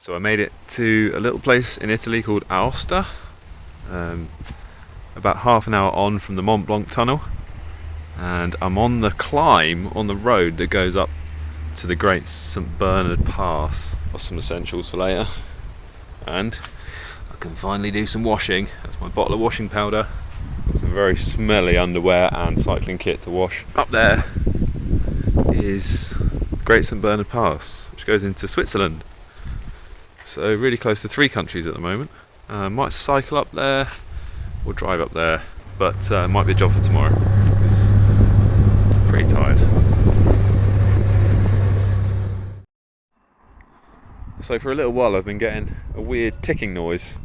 So I made it to a little place in Italy called Aosta, about half an hour on from the Mont Blanc tunnel, and I'm on the climb on the road that goes up to the Great St Bernard Pass. Got some essentials for later, and I can finally do some washing. That's my bottle of washing powder. Got some very smelly underwear and cycling kit to wash. Up there is the Great St Bernard Pass, which goes into Switzerland. So really close to 3 countries at the moment. Might cycle up there or drive up there, but might be a job for tomorrow because I'm pretty tired. So for a little while I've been getting a weird ticking noise.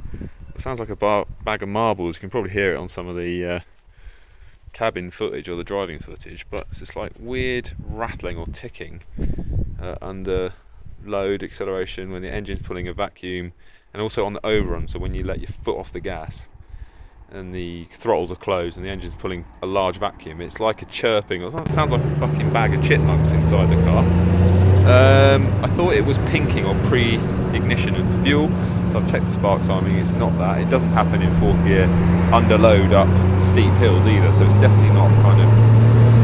It sounds like a bag of marbles. You can probably hear it on some of the cabin footage or the driving footage, but it's this like weird rattling or ticking under load acceleration when the engine's pulling a vacuum, and also on the overrun, so when you let your foot off the gas and the throttles are closed and the engine's pulling a large vacuum, it's like a chirping, or it sounds like a fucking bag of chipmunks inside the car. I thought it was pinking or pre-ignition of the fuel, so I've checked the spark timing. It's not that. It doesn't happen in 4th gear under load up steep hills either, so it's definitely not kind of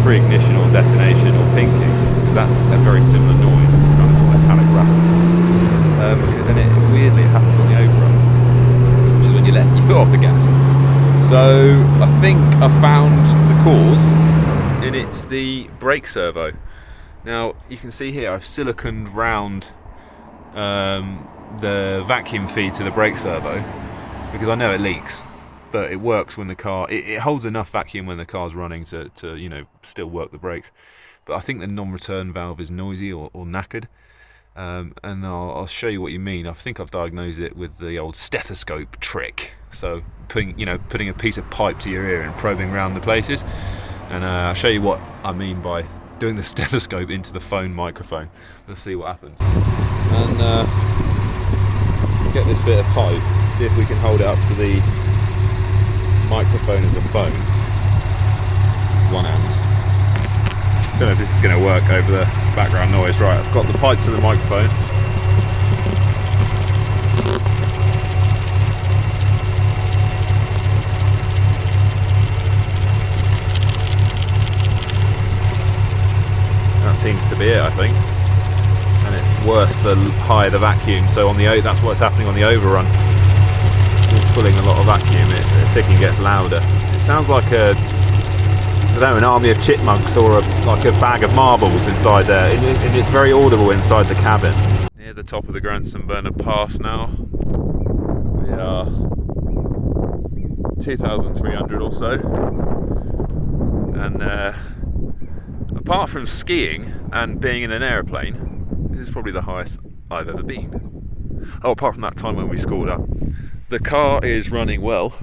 pre-ignition or detonation or pinking, because that's a very similar noise. It's kind of a metallic rattle. And then weirdly it happens on the overrun, which is when you let your foot off the gas. So I think I found the cause, and it's the brake servo. Now you can see here I've siliconed round the vacuum feed to the brake servo because I know it leaks, but it works when the car, it holds enough vacuum when the car's running to you know, still work the brakes. But I think the non-return valve is noisy or knackered, and I'll show you what you mean. I think I've diagnosed it with the old stethoscope trick. So putting a piece of pipe to your ear and probing around the places, and I'll show you what I mean by doing the stethoscope into the phone microphone. Let's see what happens. And get this bit of pipe, see if we can hold it up to the microphone of the phone. One hand. Don't know if this is going to work over the background noise. Right, I've got the pipe to the microphone. That seems to be it, I think. And it's worse the higher the vacuum. So on the that's what's happening on the overrun. It's pulling a lot of vacuum. The ticking gets louder. It sounds like an army of chipmunks or like a bag of marbles inside there. And it's very audible inside the cabin. Near the top of the Great St Bernard Pass now. We are 2,300 or so. And apart from skiing and being in an aeroplane, this is probably the highest I've ever been. Oh, apart from that time when we scored up. The car is running well.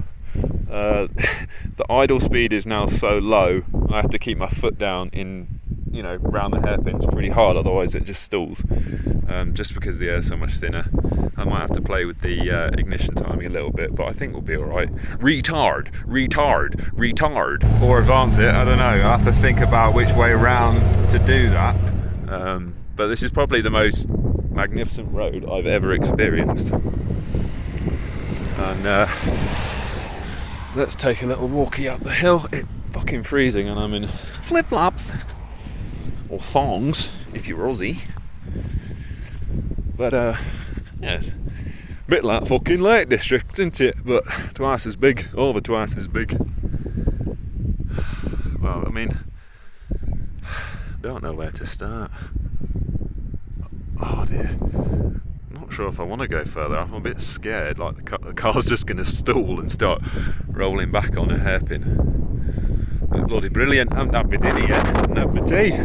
The idle speed is now so low, I have to keep my foot down in, round the hairpins pretty hard, otherwise it just stalls. Just because the air is so much thinner. I might have to play with the ignition timing a little bit, but I think we'll be alright. Retard, or advance it, I don't know. I'll have to think about which way around to do that. But this is probably the most magnificent road I've ever experienced. And let's take a little walkie up the hill. It's fucking freezing and I'm in flip-flops. Or thongs, if you're Aussie. But yes, a bit like fucking Lake District, isn't it? But twice as big, over twice as big. Well, I mean, don't know where to start. Oh dear, not sure if I want to go further. I'm a bit scared, like the car's just going to stall and start rolling back on a hairpin. Bloody brilliant. I haven't had my dinner yet, I haven't had my tea.